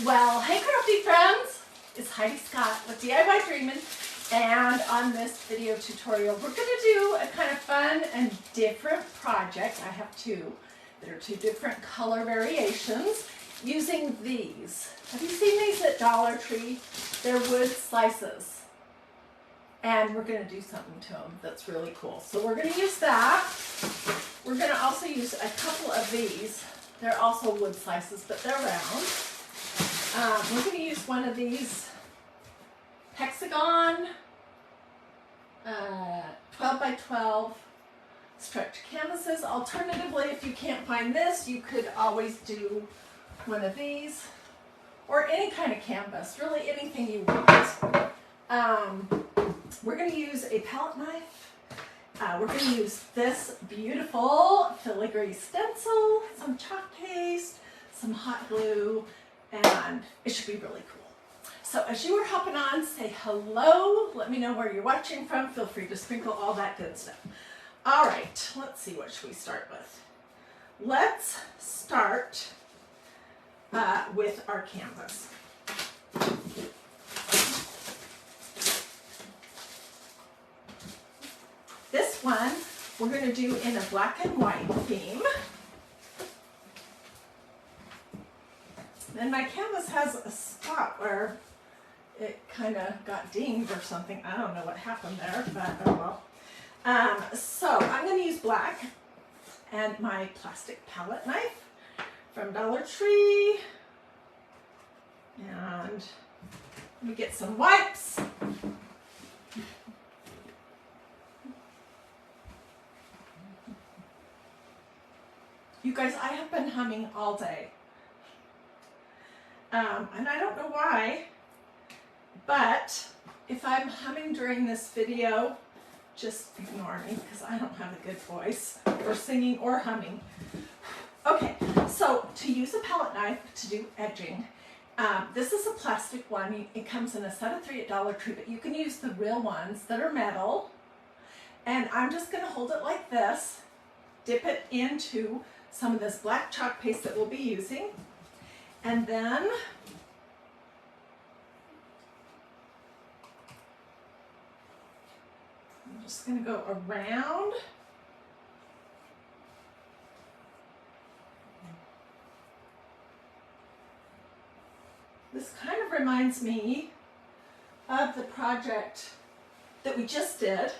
Well, hey crafty friends, it's Hiedi Scott with DiyDreaming, and on this video tutorial we're going to do a kind of fun and different project. I have two. There are two different color variations using these. Have you seen these at Dollar Tree? They're wood slices. And we're going to do something to them that's really cool. So we're going to use that. We're going to also use a couple of these. They're also wood slices, but they're round. We're going to use one of these Hexagon 12 by 12 stretch canvases. Alternatively, if you can't find this, you could always do one of these or any kind of canvas, really anything you want. We're going to use a palette knife. We're going to use this beautiful filigree stencil, some chalk paste, some hot glue, and it should be really cool. So as you are hopping on, say hello. Let me know where you're watching from. Feel free to sprinkle all that good stuff. All right, let's see, what should we start with? Let's start with our canvas. This one we're going to do in a black and white theme. And my canvas has a spot where it kind of got dinged or something. I don't know what happened there, but oh well. So I'm going to use black and my plastic palette knife from Dollar Tree. And let me get some wipes. You guys, I have been humming all day. And I don't know why, but if I'm humming during this video, just ignore me because I don't have a good voice for singing or humming. Okay, so to use a palette knife to do edging, this is a plastic one. It comes in a set of 3 at Dollar Tree, but you can use the real ones that are metal. And I'm just going to hold it like this, dip it into some of this black chalk paste that we'll be using. And then I'm just going to go around. This kind of reminds me of the project that we just did,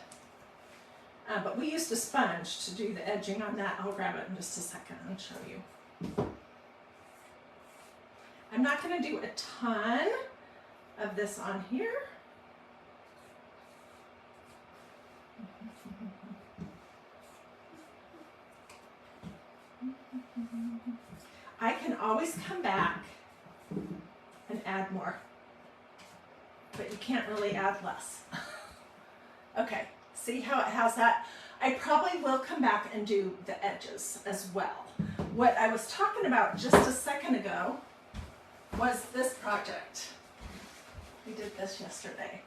but we used a sponge to do the edging on that. I'll grab it in just a second and show you. I'm not going to do a ton of this on here. I can always come back and add more, but you can't really add less. Okay, see how it has that? I probably will come back and do the edges as well. What I was talking about just a second ago was this project. We did this yesterday.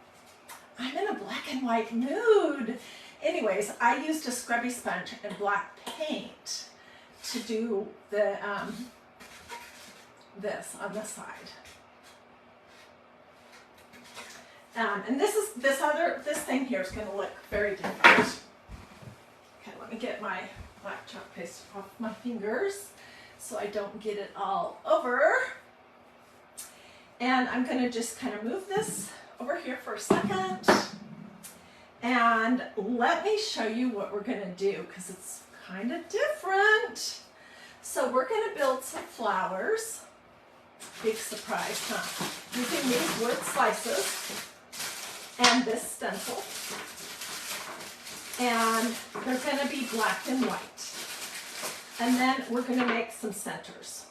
I'm in a black and white mood. Anyways, I used a scrubby sponge and black paint to do the this on the side. And this thing here is going to look very different. Okay, let me get my black chalk paste off my fingers so I don't get it all over. And I'm going to just kind of move this over here for a second. And let me show you what we're going to do because it's kind of different. So we're going to build some flowers. Big surprise, huh? Using these wood slices and this stencil. And they're going to be black and white. And then we're going to make some centers.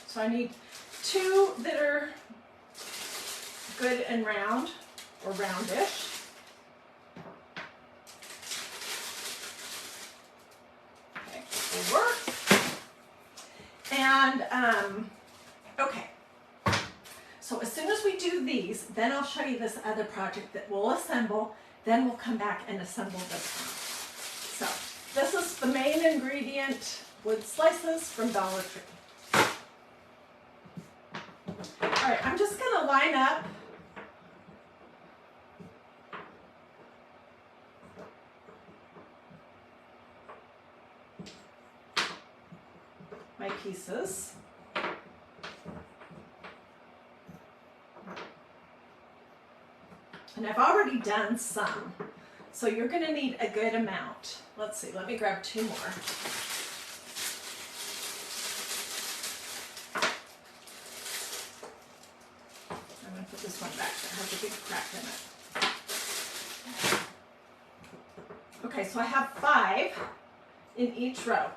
So I need 2 that are good and round or roundish. Okay, will work. And okay, so as soon as we do these, then I'll show you this other project that we'll assemble, then we'll come back and assemble this one. So this is the main ingredient wood slices from Dollar Tree. All right, I'm just gonna line up my pieces. And I've already done some, so you're gonna need a good amount. Let's see, let me grab 2 more. I'm gonna put this one back there, it has a big crack in it. Okay, so I have 5 in each row.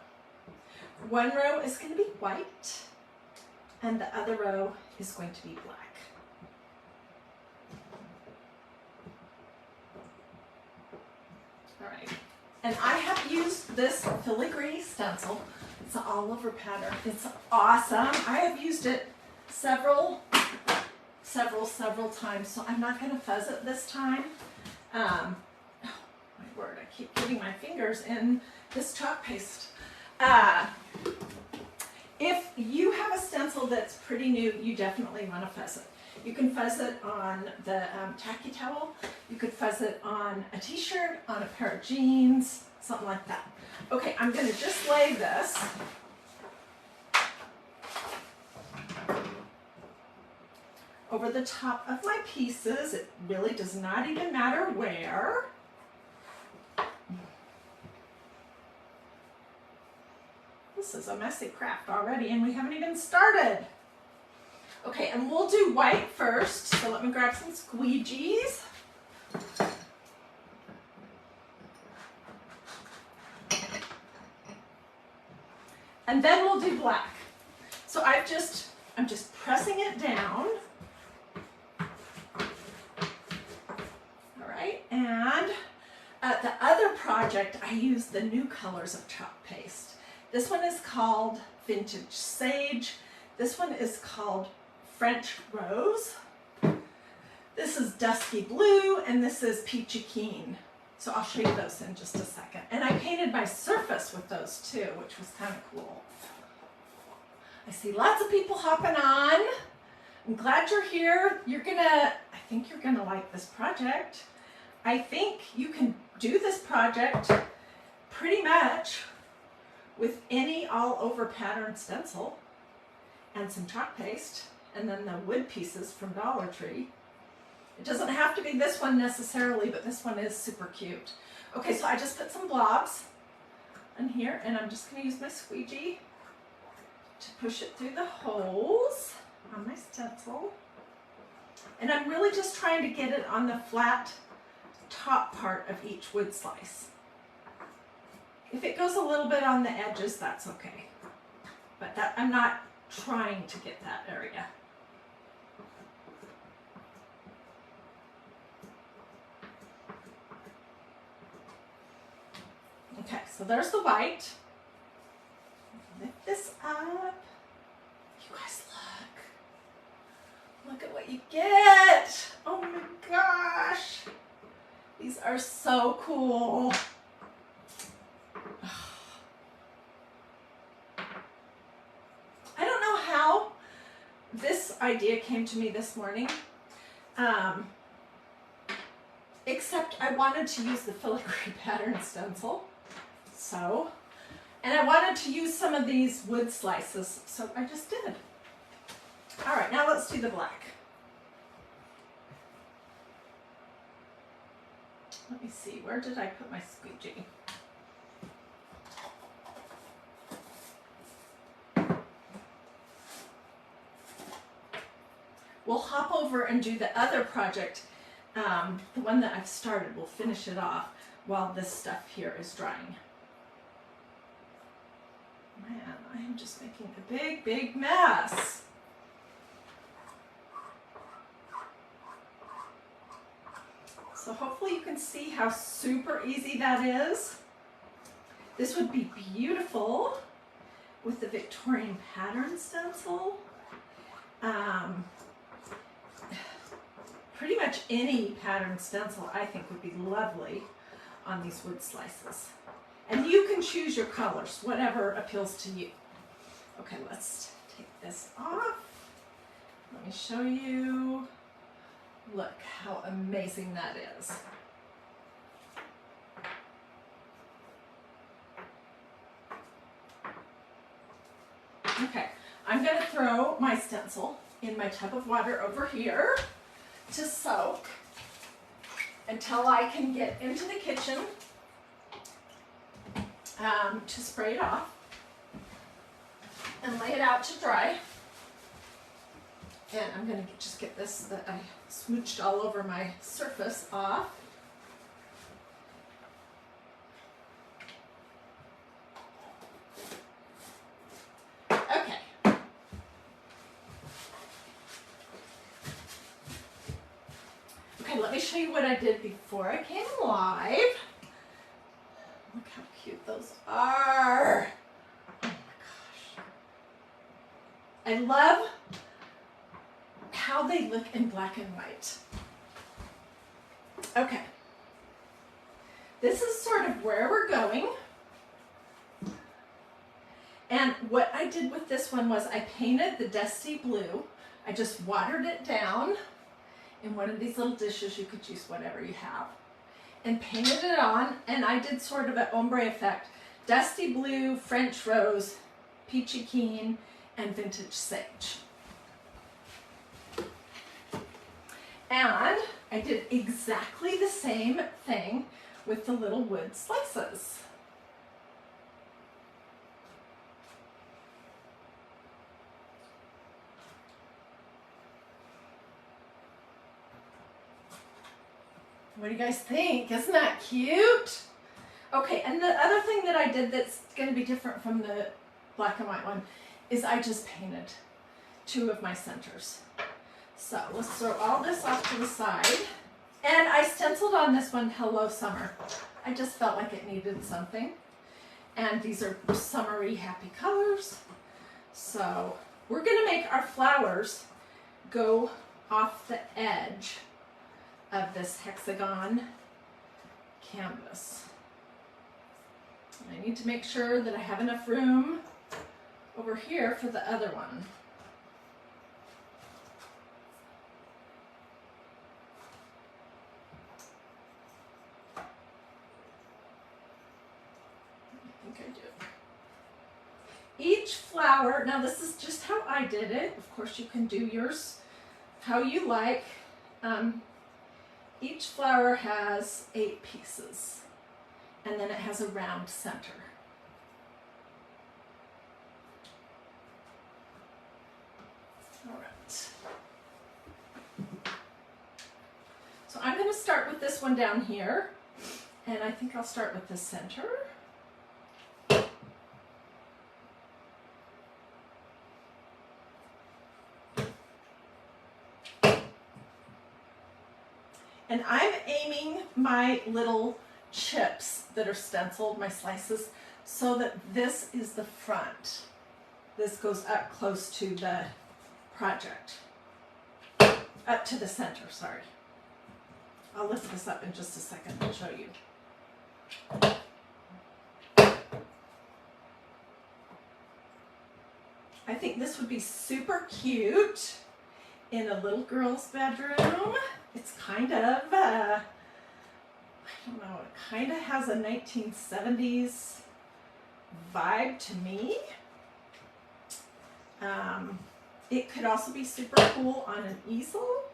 One row is gonna be white, and the other row is going to be black. All right, and I have used this filigree stencil. It's an all over pattern. It's awesome. I have used it several times, so I'm not gonna fuzz it this time. Oh my word, I keep getting my fingers in this chalk paste. If you have a stencil that's pretty new, you definitely want to fuzz it. You can fuzz it on the tacky towel. You could fuzz it on a t-shirt, on a pair of jeans, something like that. Okay, I'm going to just lay this over the top of my pieces. It really does not even matter where. This is a messy craft already, and we haven't even started. Okay, and we'll do white first. So let me grab some squeegees. And then we'll do black. So I'm just pressing it down. All right, and the other project, I used the new colors of chalk paste. This one is called Vintage Sage. This one is called French Rose. This is Dusky Blue, and this is Peachy Keen. So I'll show you those in just a second. And I painted my surface with those too, which was kind of cool. I see lots of people hopping on. I'm glad you're here. I think you're gonna like this project. I think you can do this project pretty much with any all-over pattern stencil and some chalk paste, and then the wood pieces from Dollar Tree. It doesn't have to be this one necessarily, but this one is super cute. Okay, so I just put some blobs in here, and I'm just gonna use my squeegee to push it through the holes on my stencil. And I'm really just trying to get it on the flat top part of each wood slice. If it goes a little bit on the edges, that's okay. But I'm not trying to get that area. Okay, so there's the white. Lift this up. You guys look. Look at what you get. Oh my gosh. These are so cool. I don't know how this idea came to me this morning, except I wanted to use the filigree pattern stencil, and I wanted to use some of these wood slices, so I just did. All right, now let's do the black. Let me see, where did I put my squeegee? We'll hop over and do the other project, the one that I've started. We'll finish it off while this stuff here is drying. Man, I am just making a big, big mess. So hopefully you can see how super easy that is. This would be beautiful with the Victorian pattern stencil. Pretty much any pattern stencil I think would be lovely on these wood slices. And you can choose your colors, whatever appeals to you. Okay, let's take this off. Let me show you. Look how amazing that is. Okay, I'm going to throw my stencil in my tub of water over here to soak until I can get into the kitchen to spray it off and lay it out to dry. And I'm going to just get this that I smooched all over my surface off. Okay. Okay, let me show you what I did before I came live. Look how cute those are. Oh my gosh. I love how they look in black and white. Okay. This is sort of where we're going. And what I did with this one was I painted the dusty blue. I just watered it down in one of these little dishes. You could use whatever you have. And painted it on, and I did sort of an ombre effect. Dusty blue, French rose, peachy keen, and vintage sage. And I did exactly the same thing with the little wood slices. What do you guys think? Isn't that cute? Okay, and the other thing that I did that's going to be different from the black and white one is I just painted two of my centers. So let's throw all this off to the side. And I stenciled on this one, Hello Summer. I just felt like it needed something. And these are summery, happy colors. So we're going to make our flowers go off the edge of this hexagon canvas. And I need to make sure that I have enough room over here for the other one. I think I do. Each flower, now this is just how I did it. Of course you can do yours how you like. Each flower has 8 pieces, and then it has a round center. All right. So I'm going to start with this one down here, and I think I'll start with the center. And I'm aiming my little chips that are stenciled, my slices, so that this is the front. This goes up close to the project. Up to the center, sorry. I'll lift this up in just a second and show you. I think this would be super cute in a little girl's bedroom. It's kind of, I don't know, it kind of has a 1970s vibe to me. It could also be super cool on an easel.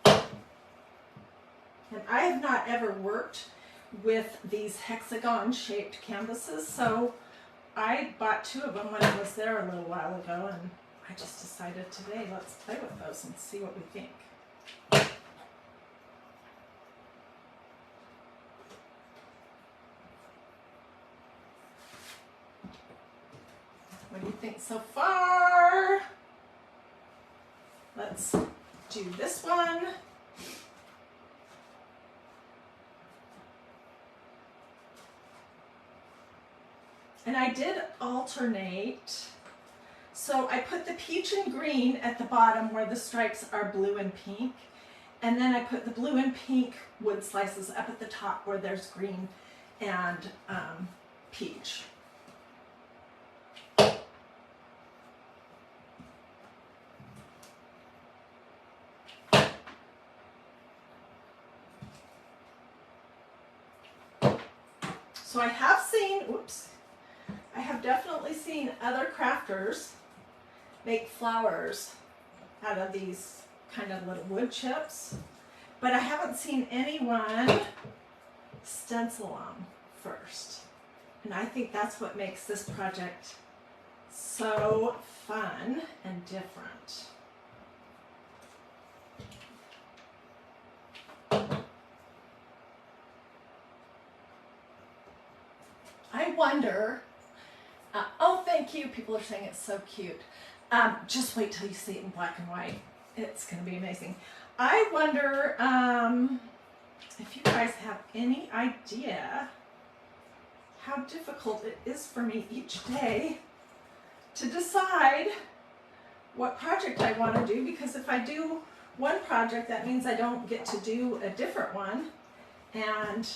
And I have not ever worked with these hexagon shaped canvases, so I bought 2 of them when I was there a little while ago, and I just decided today, let's play with those and see what we think. What do you think so far? Let's do this one. And I did alternate. So I put the peach and green at the bottom where the stripes are blue and pink. And then I put the blue and pink wood slices up at the top where there's green and peach. So I have seen, oops, I have definitely seen other crafters make flowers out of these kind of little wood chips, but I haven't seen anyone stencil them first. And I think that's what makes this project so fun and different. I wonder, oh, thank you. People are saying it's so cute. Just wait till you see it in black and white. It's going to be amazing. I wonder if you guys have any idea how difficult it is for me each day to decide what project I want to do, because if I do one project, that means I don't get to do a different one. And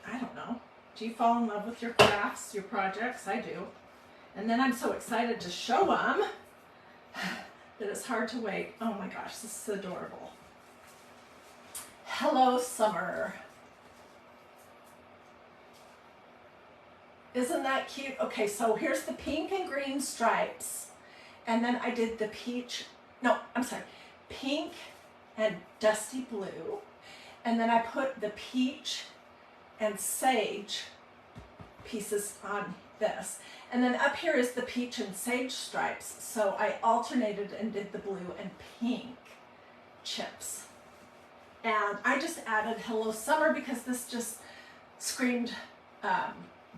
I don't know. Do you fall in love with your crafts, your projects? I do. And then I'm so excited to show them that it's hard to wait. Oh my gosh, this is adorable. Hello, summer. Isn't that cute? Okay, so here's the pink and green stripes. And then I did the peach, no, I'm sorry, pink and dusty blue. And then I put the peach and sage pieces on this. And then up here is the peach and sage stripes. So I alternated and did the blue and pink chips. And I just added Hello Summer because this just screamed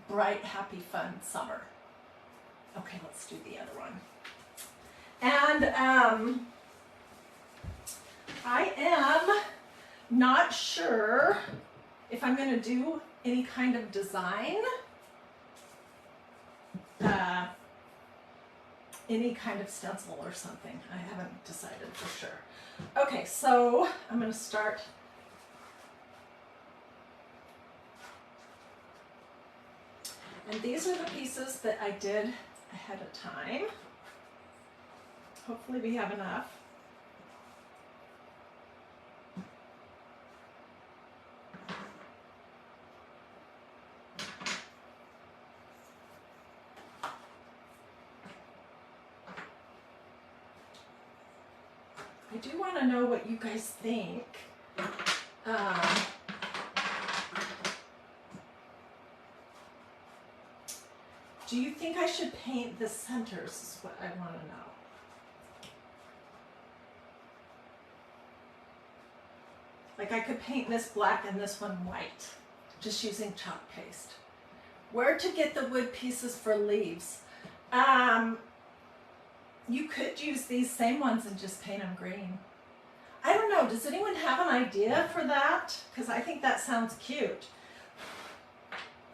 bright, happy, fun summer. Okay, let's do the other one. And I am not sure if I'm going to do any kind of design, any kind of stencil or something. I haven't decided for sure. Okay, so I'm going to start. And these are the pieces that I did ahead of time. Hopefully we have enough. I do want to know what you guys think. Do you think I should paint the centers is what I want to know. Like I could paint this black and this one white, just using chalk paste. Where to get the wood pieces for leaves? You could use these same ones and just paint them green. I don't know, does anyone have an idea for that? Because I think that sounds cute.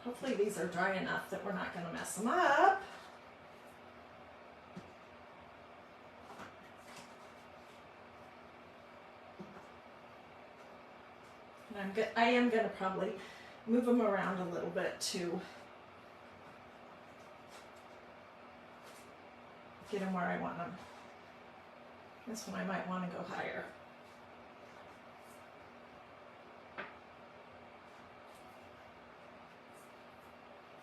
Hopefully these are dry enough that we're not going to mess them up. And I am going to probably move them around a little bit to get them where I want them. This one I might want to go higher.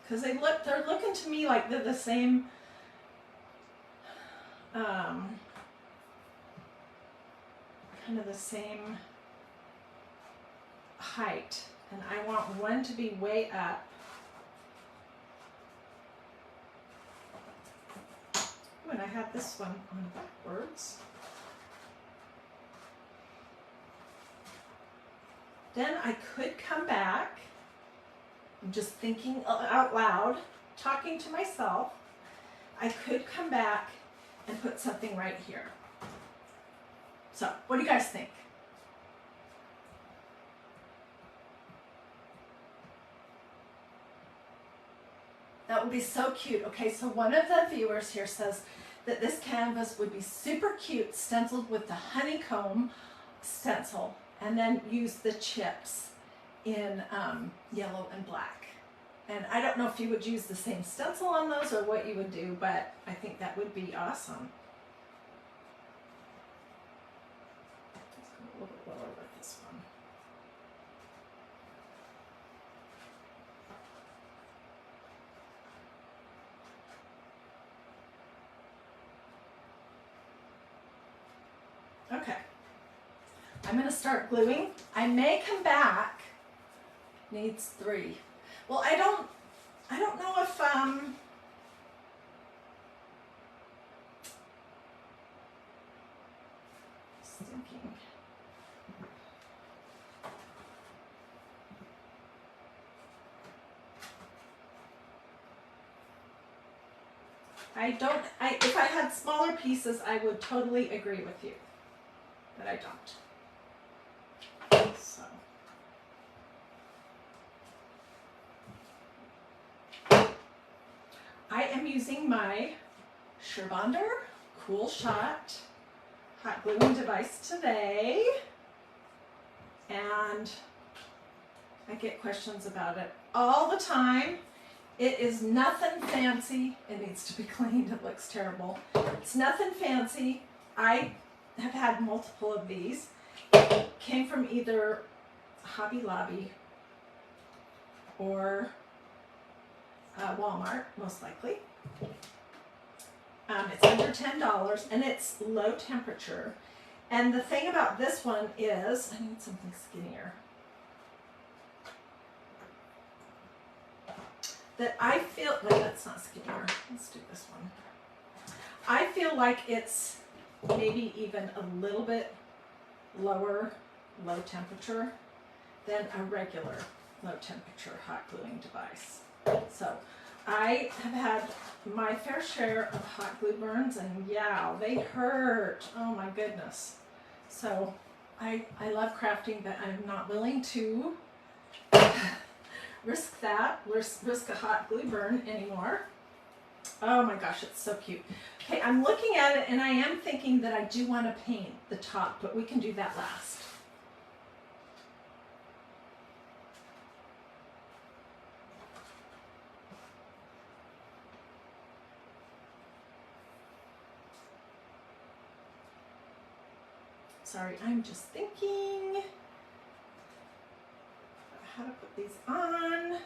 Because they're looking to me like they're the same kind of the same height, and I want one to be way up. Ooh, and I have this one on backwards. Then I could come back. I'm just thinking out loud, talking to myself. I could come back and put something right here. So, what do you guys think? That would be so cute. Okay, so one of the viewers here says that this canvas would be super cute stenciled with the honeycomb stencil, and then use the chips in yellow and black. And I don't know if you would use the same stencil on those or what you would do, but I think that would be awesome. Let's go a little bit lower with this one. Okay, I'm going to start gluing. I may come back. Needs 3. Well, I don't know if just thinking. If I had smaller pieces, I would totally agree with you. But I don't. So. I am using my Sherbonder Cool Shot hot gluing device today. And I get questions about it all the time. It is nothing fancy. It needs to be cleaned. It looks terrible. It's nothing fancy. I have had multiple of these. Came from either Hobby Lobby or Walmart, most likely. It's under $10 and it's low temperature. And the thing about this one is, I need something skinnier. That I feel, wait, that's not skinnier. Let's do this one. I feel like it's maybe even a little bit low temperature than a regular low temperature hot gluing device. So I have had my fair share of hot glue burns, and yeah, they hurt. Oh my goodness. So I love crafting, but I'm not willing to risk a hot glue burn anymore. Oh my gosh, it's so cute. Okay, I'm looking at it and I am thinking that I do want to paint the top, but we can do that last. Sorry, I'm just thinking how to put these on.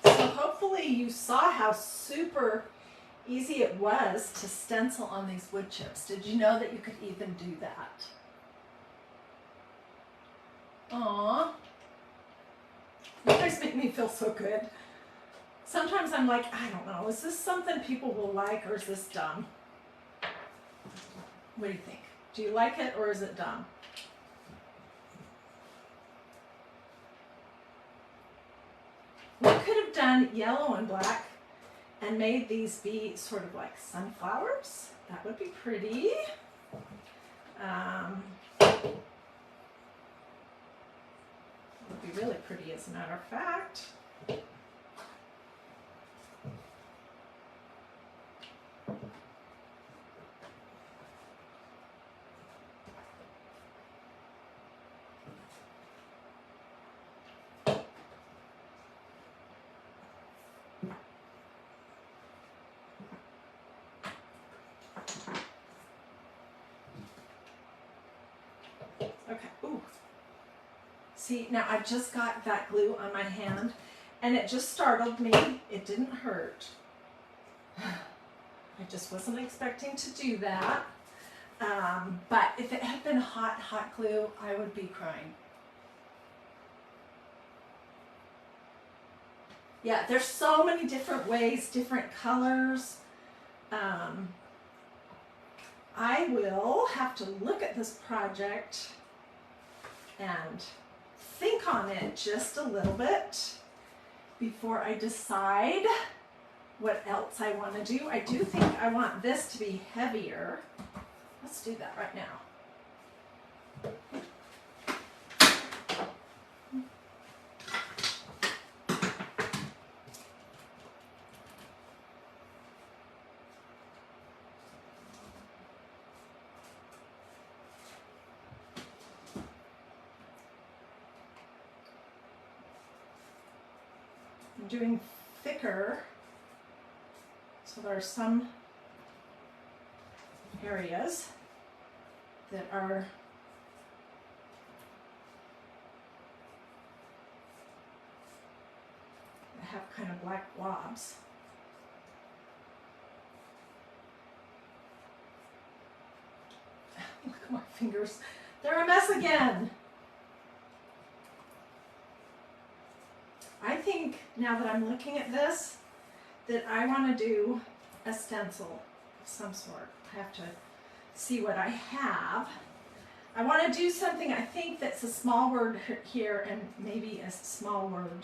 So hopefully you saw how super easy it was to stencil on these wood chips. Did you know that you could even do that? Aww. You guys make me feel so good. Sometimes I'm like, I don't know, is this something people will like or is this dumb? What do you think? Do you like it or is it dumb? We could have done yellow and black and made these be sort of like sunflowers. That would be pretty. Would be really pretty, as a matter of fact. Okay. Ooh. See, now I just got that glue on my hand and it just startled me. It didn't hurt. I just wasn't expecting to do that. But if it had been hot glue, I would be crying. Yeah, there's so many different ways, different colors. I will have to look at this project and think on it just a little bit before I decide what else I want to do. I do think I want this to be heavier. Let's do that right now. I'm doing thicker, so there are some areas that are have kind of black blobs. Look at my fingers. They're a mess again. I think now that I'm looking at this, that I want to do a stencil of some sort. I have to see what I have. I want to do something, I think, that's a small word here and maybe a small word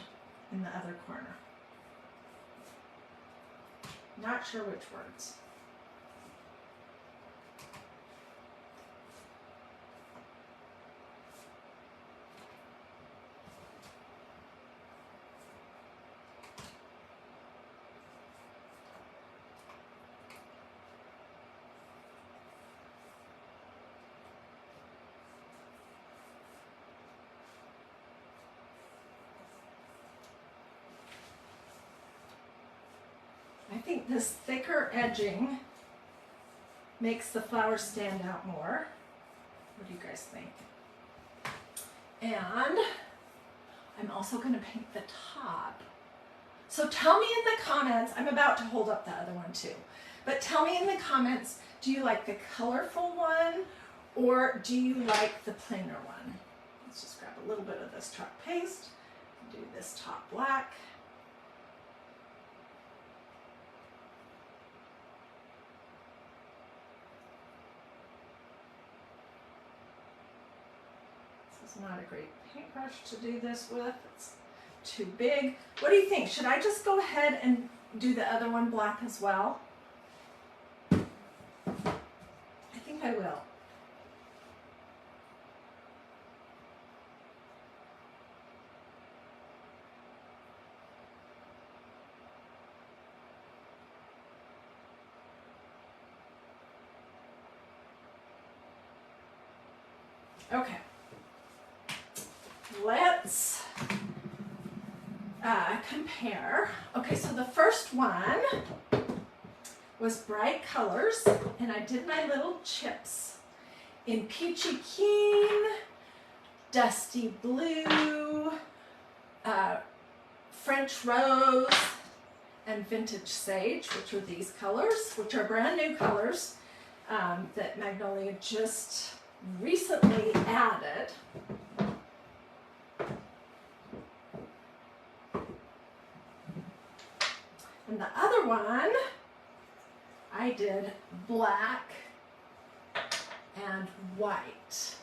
in the other corner. Not sure which words. I think this thicker edging makes the flowers stand out more. What do you guys think? And I'm also going to paint the top. So tell me in the comments, I'm about to hold up the other one too, but tell me in the comments, do you like the colorful one or do you like the plainer one? Let's just grab a little bit of this chalk paste, do this top black. Not a great paintbrush to do this with. It's too big. What do you think? Should I just go ahead and do the other one black as well? I think I will. Okay. Let's compare. Okay, so the first one was bright colors, and I did my little chips in peachy keen, dusty blue, French rose, and vintage sage, which are these colors, which are brand new colors that Magnolia just recently added. And the other one, I did black and white.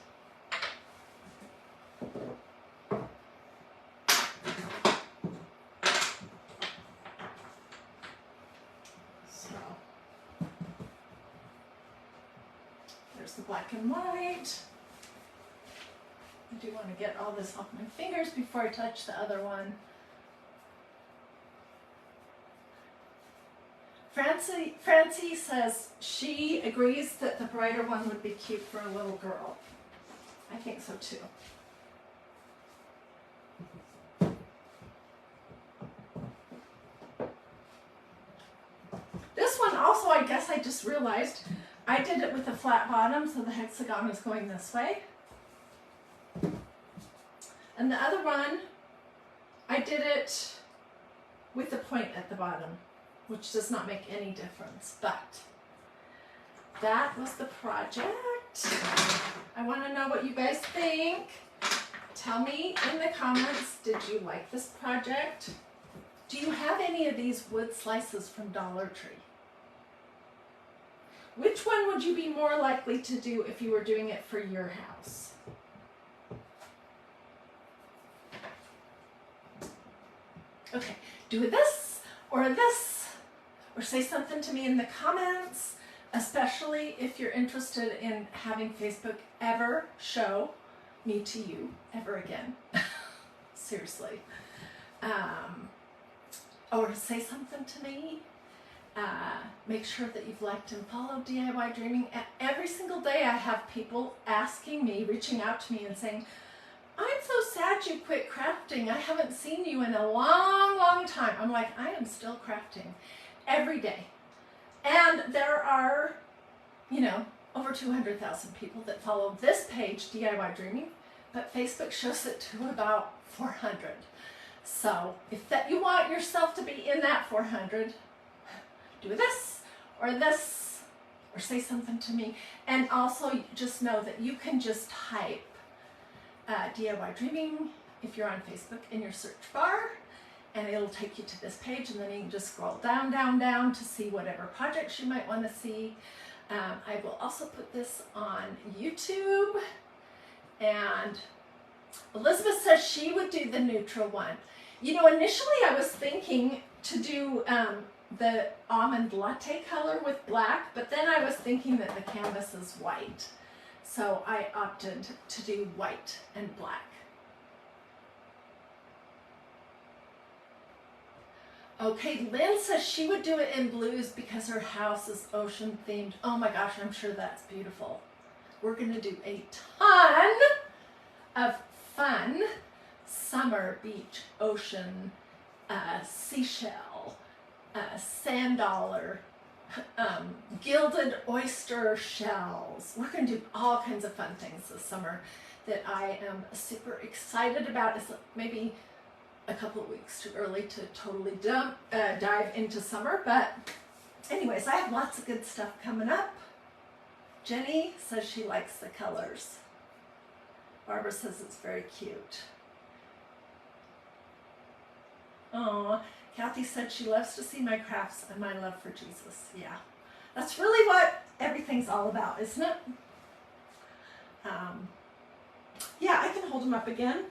So, there's the black and white. I do want to get all this off my fingers before I touch the other one. Francie says she agrees that the brighter one would be cute for a little girl. I think so too. This one also, I guess I just realized, I did it with a flat bottom, so the hexagon is going this way. And the other one, I did it with a point at the bottom, which does not make any difference, but that was the project. I want to know what you guys think. Tell me in the comments, did you like this project? Do you have any of these wood slices from Dollar Tree? Which one would you be more likely to do if you were doing it for your house? Okay, do this or this. Or say something to me in the comments, especially if you're interested in having Facebook ever show me to you ever again. Seriously. Or say something to me. Make sure that you've liked and followed DIY Dreaming. Every single day I have people asking me, reaching out to me and saying, I'm so sad glad you quit crafting. I haven't seen you in a long, long time. I'm like, I am still crafting every day. And there are, you know, over 200,000 people that follow this page, DIY Dreaming, but Facebook shows it to about 400. So if that you want yourself to be in that 400, do this, or say something to me. And also just know that you can just type DIY Dreaming if you're on Facebook in your search bar, and it'll take you to this page, and then you can just scroll down, down, down to see whatever projects you might want to see. I will also put this on YouTube, and Elizabeth says she would do the neutral one. You know, initially I was thinking to do the almond latte color with black, but then I was thinking that the canvas is white. So I opted to do white and black. Okay, Lynn says she would do it in blues because her house is ocean themed. Oh my gosh, I'm sure that's beautiful. We're gonna do a ton of fun summer beach, ocean, seashell, sand dollar, gilded oyster shells. We're going to do all kinds of fun things this summer that I am super excited about. It's maybe a couple of weeks too early to totally dive into summer, but anyways, I have lots of good stuff coming up. Jenny says she likes the colors. Barbara says it's very cute. Oh, Kathy said she loves to see my crafts and my love for Jesus. Yeah, that's really what everything's all about, isn't it? Yeah, I can hold them up again.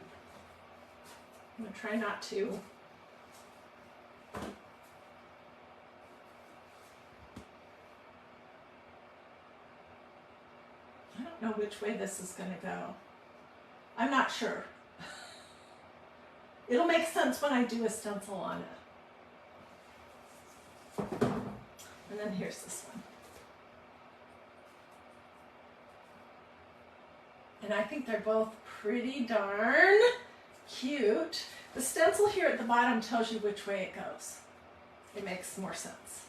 I'm going to try not to. I don't know which way this is going to go. I'm not sure. It'll make sense when I do a stencil on it. And then here's this one. And I think they're both pretty darn cute. The stencil here at the bottom tells you which way it goes. It makes more sense.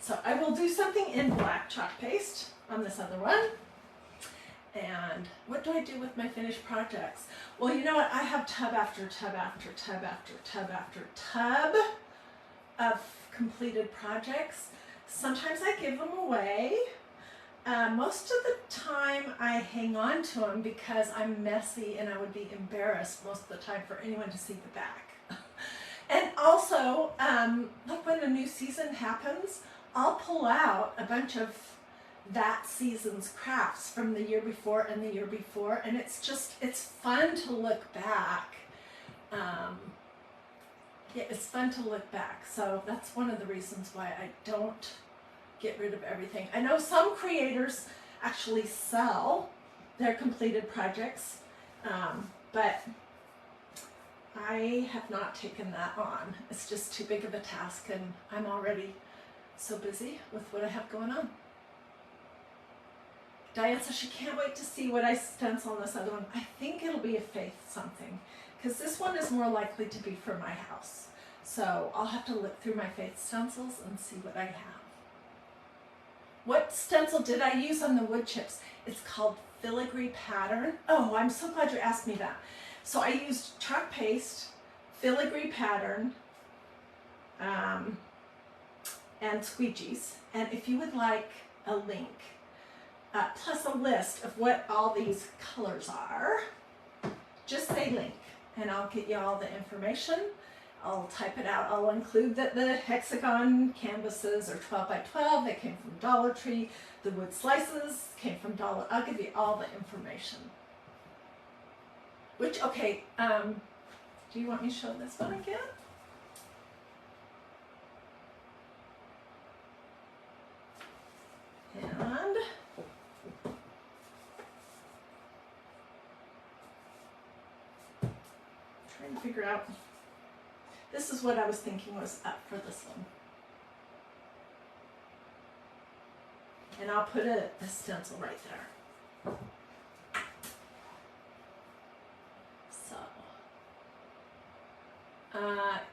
So I will do something in black chalk paste on this other one. And what do I do with my finished projects? Well, you know what? I have tub after tub after tub after tub after tub of completed projects. Sometimes I give them away. Most of the time I hang on to them because I'm messy and I would be embarrassed most of the time for anyone to see the back. And also, like when a new season happens, I'll pull out a bunch of that season's crafts from the year before and the year before, and it's fun to look back. Yeah, it's fun to look back. So that's one of the reasons why I don't get rid of everything. I know some creators actually sell their completed projects, but I have not taken that on. It's just too big of a task, and I'm already so busy with what I have going on. Diane says she can't wait to see what I stencil on this other one. I think it'll be a faith something, because this one is more likely to be for my house. So I'll have to look through my faith stencils and see what I have. What stencil did I use on the wood chips? It's called Filigree Pattern. Oh, I'm so glad you asked me that. So I used chalk paste, Filigree Pattern, and squeegees. And if you would like a link, plus a list of what all these colors are, just say link and I'll get you all the information. I'll type it out. I'll include that the Hexagon canvases are 12 by 12. They came from Dollar Tree. The wood slices came from Dollar. I'll give you all the information. Which, okay, do you want me to show this one again? And trying to figure out, this is what I was thinking was up for this one. And I'll put a stencil right there.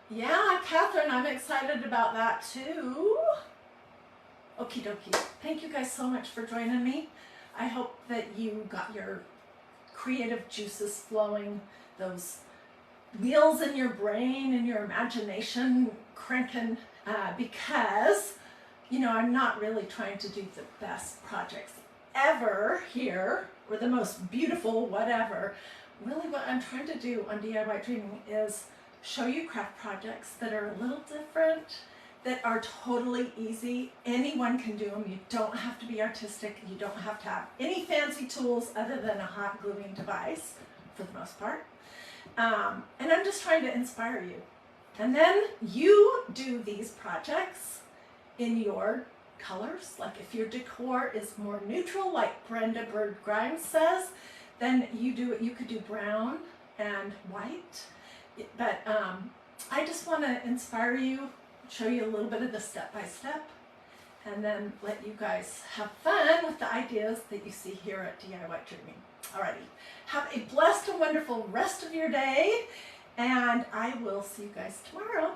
Yeah, Catherine, I'm excited about that too. Okie dokie. Thank you guys so much for joining me. I hope that you got your creative juices flowing, those wheels in your brain and your imagination cranking, because, you know, I'm not really trying to do the best projects ever here, or the most beautiful whatever. Really what I'm trying to do on DIY Dreaming is show you craft projects that are a little different, that are totally easy. Anyone can do them. You don't have to be artistic. You don't have to have any fancy tools other than a hot gluing device, for the most part. And I'm just trying to inspire you. And then you do these projects in your colors. Like if your decor is more neutral, like Brenda Bird Grimes says, then you could do brown and white. But I just want to inspire you, show you a little bit of the step-by-step, and then let you guys have fun with the ideas that you see here at DIY Dreaming. Alrighty, have a blessed and wonderful rest of your day, and I will see you guys tomorrow.